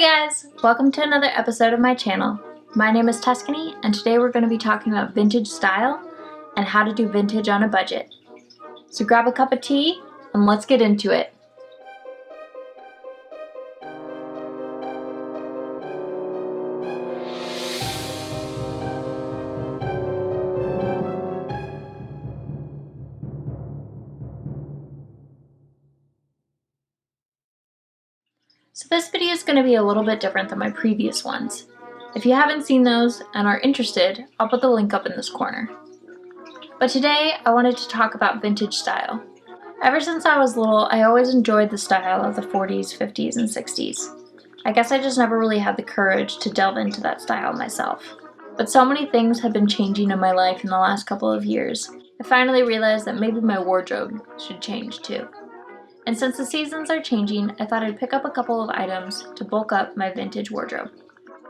Hey guys! Welcome to another episode of my channel. My name is Tuscany, and today we're going to be talking about vintage style and how to do vintage on a budget. So grab a cup of tea and let's get into it. So this video is going to be a little bit different than my previous ones. If you haven't seen those and are interested, I'll put the link up in this corner. But today I wanted to talk about vintage style. Ever since I was little, I always enjoyed the style of the 40s, 50s, and 60s. I guess I just never really had the courage to delve into that style myself. But so many things have been changing in my life in the last couple of years. I finally realized that maybe my wardrobe should change too. And since the seasons are changing, I thought I'd pick up a couple of items to bulk up my vintage wardrobe.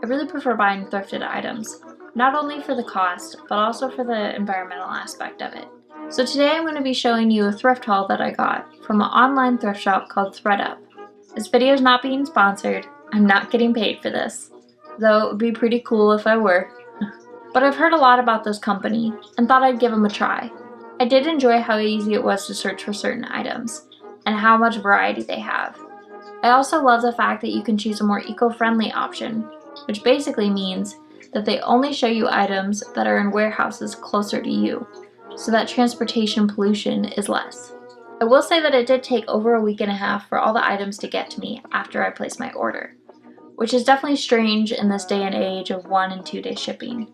I really prefer buying thrifted items, not only for the cost, but also for the environmental aspect of it. So today I'm going to be showing you a thrift haul that I got from an online thrift shop called ThredUp. This video is not being sponsored. I'm not getting paid for this, though it would be pretty cool if I were. But I've heard a lot about this company and thought I'd give them a try. I did enjoy how easy it was to search for certain items and how much variety they have. I also love the fact that you can choose a more eco-friendly option, which basically means that they only show you items that are in warehouses closer to you, so that transportation pollution is less. I will say that it did take over a week and a half for all the items to get to me after I placed my order, which is definitely strange in this day and age of 1 and 2 day shipping.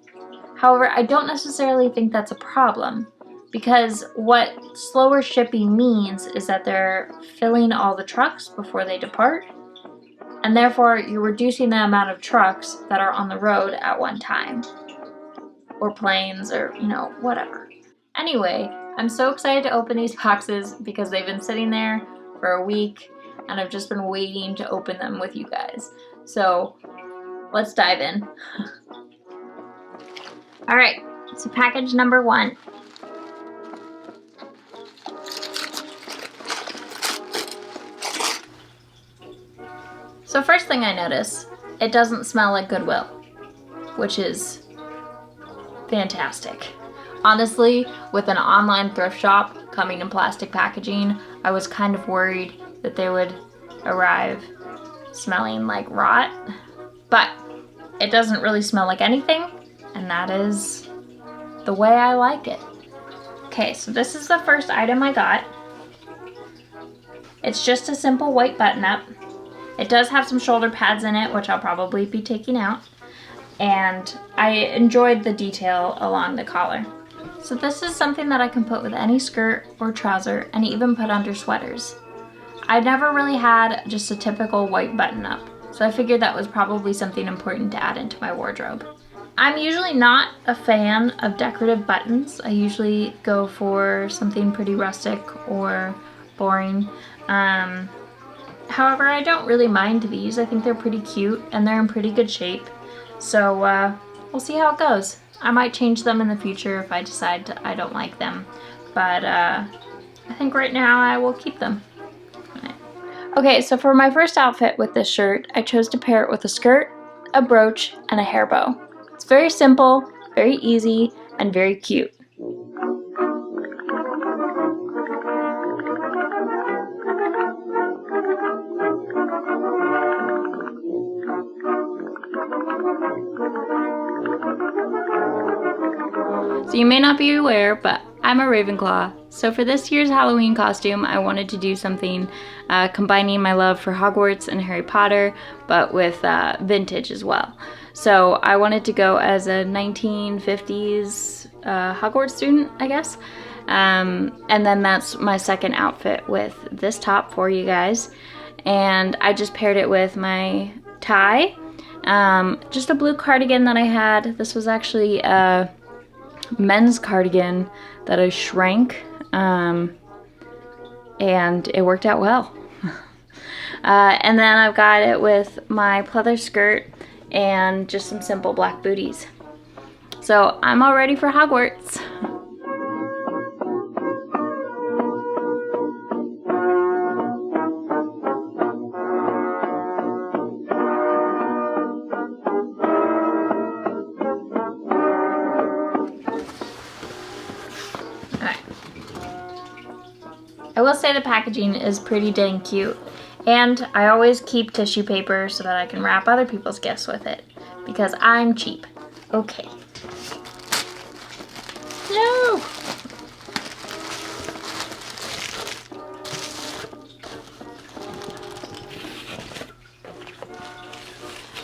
However, I don't necessarily think that's a problem, because what slower shipping means is that they're filling all the trucks before they depart, and therefore you're reducing the amount of trucks that are on the road at one time, or planes, or whatever. Anyway, I'm so excited to open these boxes because they've been sitting there for a week and I've just been waiting to open them with you guys. So let's dive in. Alright, so package number 1. So first thing I notice, it doesn't smell like Goodwill, which is fantastic. Honestly, with an online thrift shop coming in plastic packaging, I was kind of worried that they would arrive smelling like rot, but it doesn't really smell like anything, and that is the way I like it. Okay, so this is the first item I got. It's just a simple white button-up. It does have some shoulder pads in it, which I'll probably be taking out, and I enjoyed the detail along the collar. So this is something that I can put with any skirt or trouser and even put under sweaters. I never really had just a typical white button-up, so I figured that was probably something important to add into my wardrobe. I'm usually not a fan of decorative buttons. I usually go for something pretty rustic or boring. However, I don't really mind these. I think they're pretty cute and they're in pretty good shape. So we'll see how it goes. I might change them in the future if I decide I don't like them. But I think right now I will keep them. Okay, so for my first outfit with this shirt, I chose to pair it with a skirt, a brooch, and a hair bow. It's very simple, very easy, and very cute. So you may not be aware, but I'm a Ravenclaw. So for this year's Halloween costume, I wanted to do something combining my love for Hogwarts and Harry Potter, but with vintage as well. So I wanted to go as a 1950s Hogwarts student, I guess. And then that's my second outfit with this top for you guys. And I just paired it with my tie. Just a blue cardigan that I had. This was actually a men's cardigan that I shrank, and it worked out well. And then I've got it with my pleather skirt and just some simple black booties. So I'm all ready for Hogwarts. I will say the packaging is pretty dang cute. And I always keep tissue paper so that I can wrap other people's gifts with it. Because I'm cheap. Okay. No!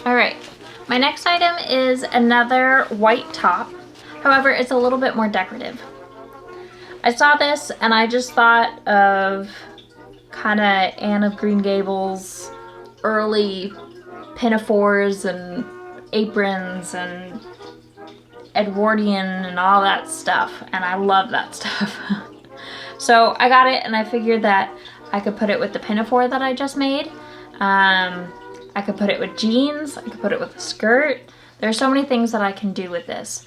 Alright, my next item is another white top. However, it's a little bit more decorative. I saw this and I just thought of kind of Anne of Green Gables, early pinafores and aprons and Edwardian and all that stuff, and I love that stuff. So I got it and I figured that I could put it with the pinafore that I just made. I could put it with jeans, I could put it with a skirt. There's so many things that I can do with this.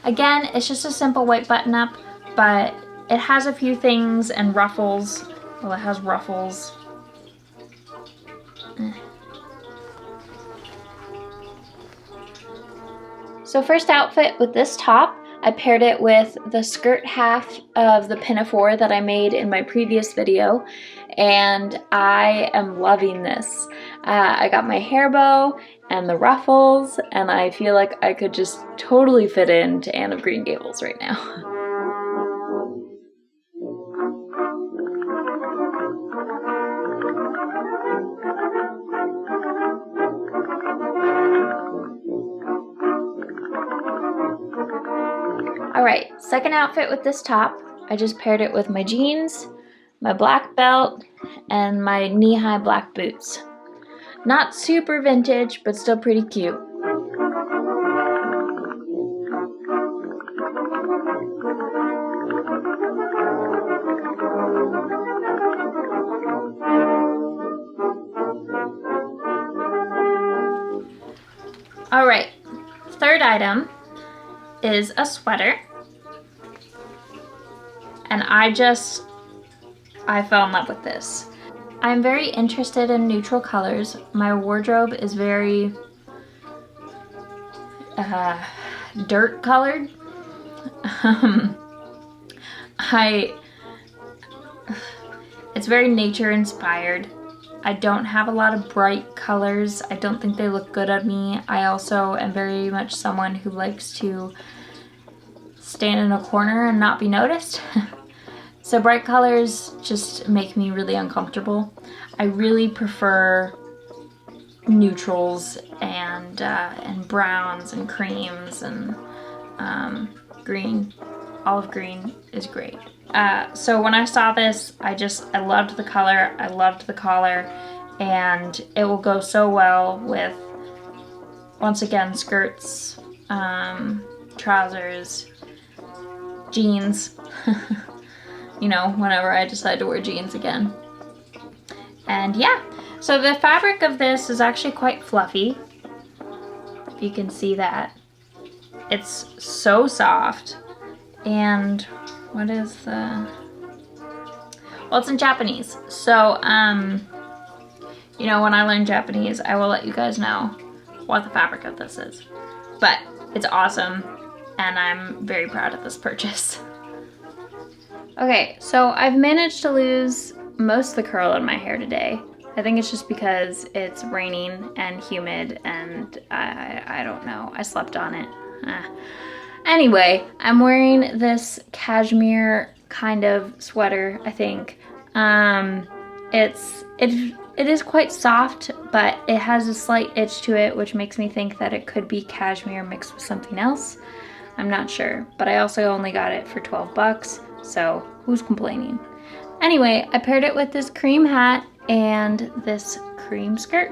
Again, it's just a simple white button up, but it has a few things and ruffles. Well, it has ruffles. So first outfit with this top, I paired it with the skirt half of the pinafore that I made in my previous video, and I am loving this. I got my hair bow and the ruffles, and I feel like I could just totally fit into Anne of Green Gables right now. Alright, second outfit with this top, I just paired it with my jeans, my black belt, and my knee-high black boots. Not super vintage, but still pretty cute. Alright, third item is a sweater. And I fell in love with this. I'm very interested in neutral colors. My wardrobe is very dirt colored. It's very nature inspired. I don't have a lot of bright colors. I don't think they look good on me. I also am very much someone who likes to stand in a corner and not be noticed. So bright colors just make me really uncomfortable. I really prefer neutrals and browns and creams and green. Olive green is great. So when I saw this, I loved the color, I loved the collar, and it will go so well with, once again, skirts, trousers, jeans, you know, whenever I decide to wear jeans again. And yeah, so the fabric of this is actually quite fluffy, if you can see that. It's so soft, and what is the, well, it's in Japanese, so you know, when I learn Japanese, I will let you guys know what the fabric of this is. But it's awesome, and I'm very proud of this purchase. Okay, so I've managed to lose most of the curl in my hair today. I think it's just because it's raining and humid, and I don't know, I slept on it. Anyway, I'm wearing this cashmere kind of sweater, I think. It is quite soft, but it has a slight itch to it, which makes me think that it could be cashmere mixed with something else. I'm not sure, but I also only got it for 12 bucks, so who's complaining? Anyway, I paired it with this cream hat and this cream skirt.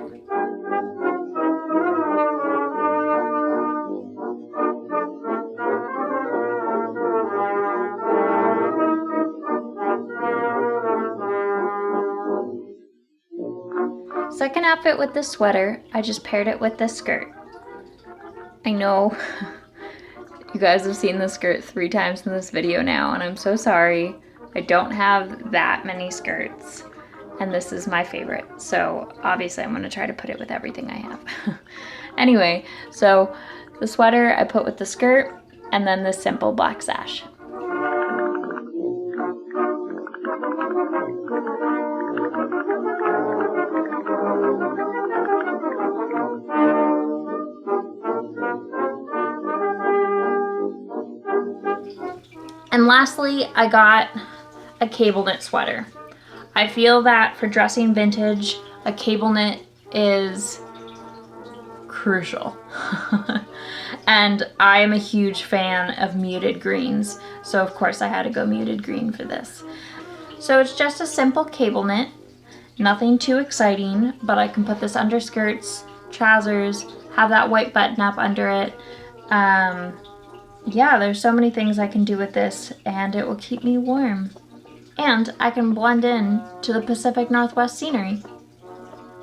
Second outfit with this sweater, I just paired it with this skirt. I know you guys have seen this skirt 3 times in this video now, and I'm so sorry. I don't have that many skirts, and this is my favorite, so obviously I'm gonna try to put it with everything I have. Anyway, so the sweater I put with the skirt, and then this simple black sash. And lastly, I got a cable knit sweater. I feel that for dressing vintage, a cable knit is crucial. And I am a huge fan of muted greens, so of course I had to go muted green for this. So it's just a simple cable knit, nothing too exciting, but I can put this under skirts, trousers, have that white button up under it. Yeah, there's so many things I can do with this, and it will keep me warm. And I can blend in to the Pacific Northwest scenery,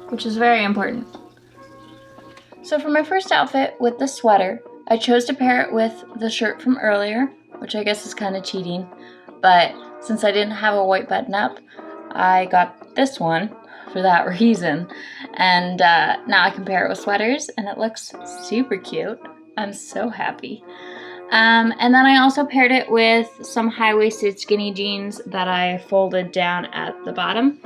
which is very important. So for my first outfit with the sweater, I chose to pair it with the shirt from earlier, which I guess is kind of cheating, but since I didn't have a white button up, I got this one for that reason. And now I can pair it with sweaters, and it looks super cute. I'm so happy. And then I also paired it with some high-waisted skinny jeans that I folded down at the bottom.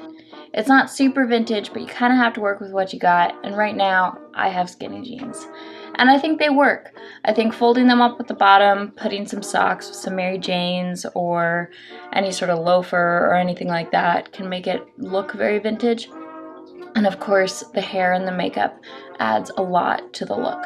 It's not super vintage, but you kind of have to work with what you got, and right now I have skinny jeans. And I think they work. I think folding them up at the bottom, putting some socks with some Mary Janes or any sort of loafer or anything like that can make it look very vintage. And of course, the hair and the makeup adds a lot to the look.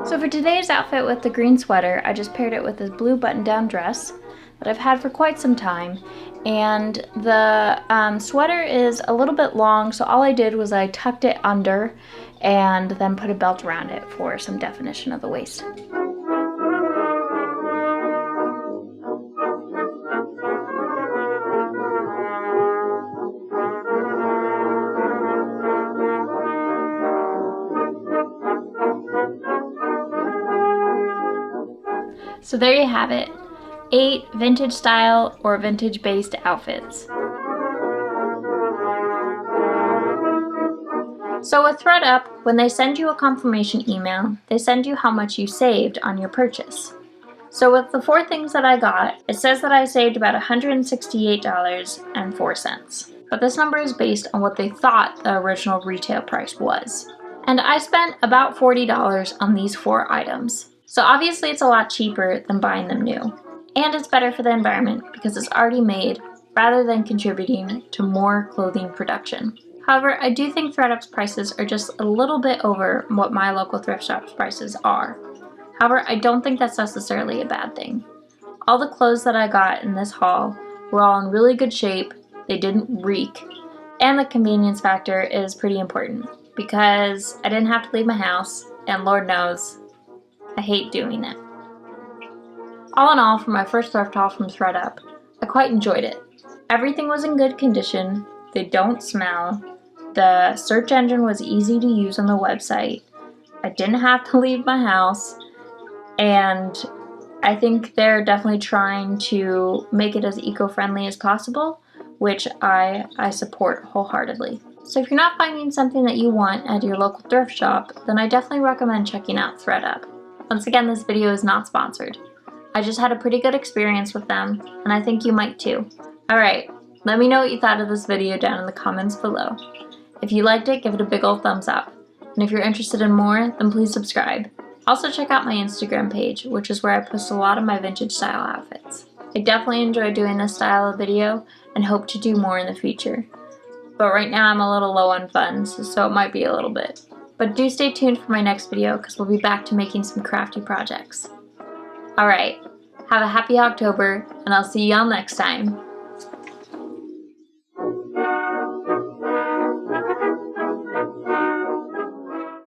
So for today's outfit with the green sweater, I just paired it with this blue button-down dress that I've had for quite some time. And the sweater is a little bit long, so all I did was I tucked it under and then put a belt around it for some definition of the waist. So there you have it, 8 vintage style or vintage based outfits. So with ThredUp, when they send you a confirmation email, they send you how much you saved on your purchase. So with the 4 things that I got, it says that I saved about $168.04. But this number is based on what they thought the original retail price was. And I spent about $40 on these 4 items. So obviously it's a lot cheaper than buying them new. And it's better for the environment because it's already made rather than contributing to more clothing production. However, I do think ThredUp's prices are just a little bit over what my local thrift shop's prices are. However, I don't think that's necessarily a bad thing. All the clothes that I got in this haul were all in really good shape, they didn't reek, and the convenience factor is pretty important because I didn't have to leave my house, and Lord knows, I hate doing it. All in all, for my first thrift haul from ThredUp, I quite enjoyed it. Everything was in good condition, they don't smell, the search engine was easy to use on the website, I didn't have to leave my house, and I think they're definitely trying to make it as eco-friendly as possible, which I support wholeheartedly. So if you're not finding something that you want at your local thrift shop, then I definitely recommend checking out ThredUp. Once again, this video is not sponsored. I just had a pretty good experience with them, and I think you might too. Alright, let me know what you thought of this video down in the comments below. If you liked it, give it a big ol' thumbs up. And if you're interested in more, then please subscribe. Also check out my Instagram page, which is where I post a lot of my vintage style outfits. I definitely enjoy doing this style of video and hope to do more in the future. But right now I'm a little low on funds, so it might be a little bit. But do stay tuned for my next video because we'll be back to making some crafty projects. Alright, have a happy October, and I'll see y'all next time.